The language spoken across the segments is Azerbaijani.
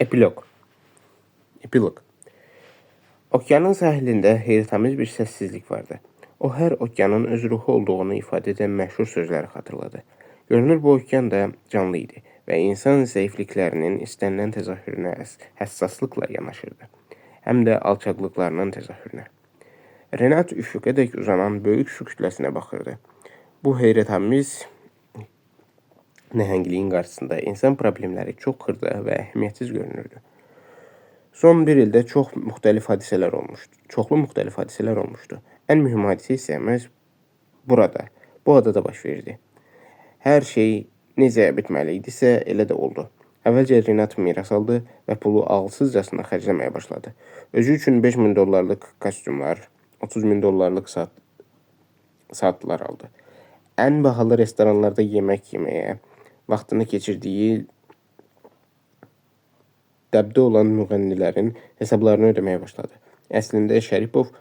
Epilog. Epilog. Okyanın sahilində heyrətamiz bir səssizlik vardı. O, hər okyanın öz ruhu olduğunu ifadə edən məşhur sözləri xatırladı. Görünür, bu okyan da canlı idi və insan zəifliklərinin istənilən təzahürünə həssaslıqla yanaşırdı. Həm də alçaqlıqlarının təzahürünə. Renat üfüqədək uzanan böyük su kütləsinə baxırdı. Bu heyrətamiz nəhəngliyin qarşısında insan problemləri çox xırda və əhəmiyyətsiz görünürdü. Son bir ildə çoxlu müxtəlif hadisələr olmuşdu. Ən mühüm hadisə isə məhz bu adada baş verdi. Hər şey necə bitməli idisə, elə də oldu. Əvvəlcə Renat miras aldı və pulu ağılsızcasına xərcləməyə başladı. Özü üçün $5.000 kostyumlar, $30.000 saatlar aldı. Ən bahalı restoranlarda yemək yeməyə, vaxtını keçirdiyi dəbdə olan müğənnilərin hesablarını ödəməyə başladı. Əslində Şəripov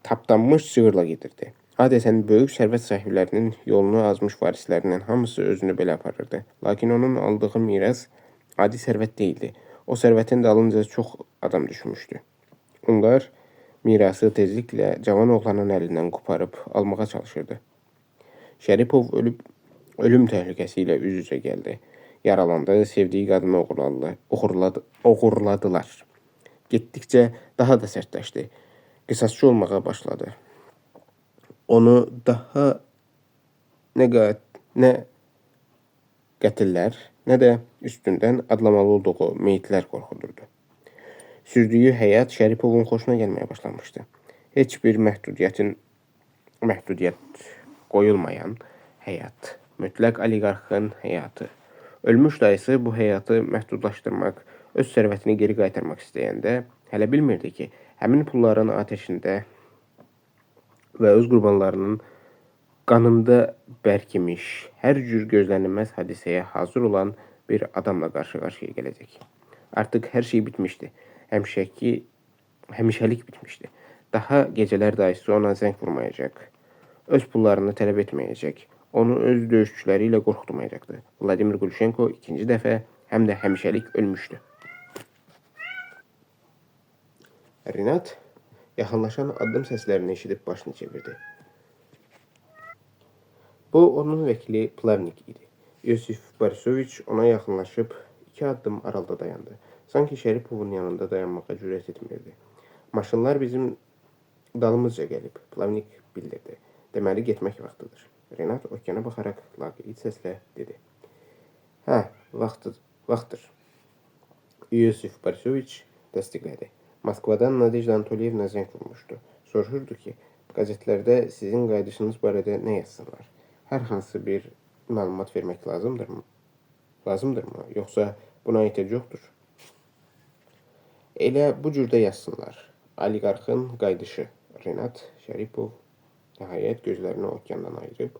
tapdanmış cığırla gedirdi. Adətən böyük sərvət sahiblərinin yolunu azmış varislərinin hamısı özünü belə aparırdı. Lakin onun aldığı miras adi sərvət deyildi. O sərvətin dalınca çox adam düşmüşdü. Onlar mirası tezliklə cavan oğlanın əlindən qoparıb almağa çalışırdı. Şəripov ölüm təhlükəsi ilə üz-üzə gəldi. Yaralandı, sevdiyi qadını oğurladılar. Getdikcə daha da sərtləşdi. Qisasçı olmağa başladı. Onu daha nə qətillər, nə də üstündən adlamalı olduğu meyitlər qorxudurdu. Sürdüyü həyat Şəripovun xoşuna gəlməyə başlamışdı. Heç bir məhdudiyyət qoyulmayan həyat, mütləq oliqarxın həyatı. Ölmüş dayısı bu həyatı məhdudlaşdırmaq, öz sərvətini geri qaytarmaq istəyəndə hələ bilmirdi ki, həmin pulların ateşində və öz qurbanlarının qanında bərkimiş, hər cür gözlənilməz hadisəyə hazır olan bir adamla qarşı-qarşıya gələcək. Artıq hər şey bitmişdi. Həmişəlik bitmişdi. Daha gecələr dayısı ona zəng vurmayacaq, öz pullarını tələb etməyəcək, onu öz döyüşçüləri ilə qorxutmayacaqdı. Vladimir Glushenko ikinci dəfə həm də həmişəlik ölmüşdü. Renat yaxınlaşan addım səslərini eşidib başını çevirdi. Bu, onun vəkili Plavnik idi. Yosif Borisoviç ona yaxınlaşıb 2 addım aralıda dayandı. Sanki Şəripovun yanında dayanmağa cürət etmirdi. Maşınlar bizim dalımızca gəlib, Plavnik bildirdi. Deməli, getmək vaxtıdır. Renat okeana baxaraq laqeyd səslə dedi. Hə, vaxtdır. Yosif Borisoviç təsdiqlədi. Moskvadan Nadejda Anatolievna zəng vurmuşdu. Soruşurdu ki, qəzetlərdə sizin qayıdışınız barədə nə yazsınlar? Hər hansı bir məlumat vermək lazımdırmı? Yoxsa buna ehtiyac yoxdur? Elə bu cürdə yazsınlar. Oliqarxın qayıdışı. Renat Şəripov nəhayət gözlərini okeandan ayırıb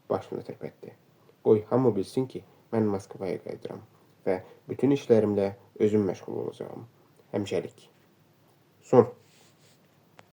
başını tərpətdi. Qoy hamı bilsin ki, mən Moskvaya qayıdıram və bütün işlərimlə özüm məşğul olacağam. Həmişəlik. Son.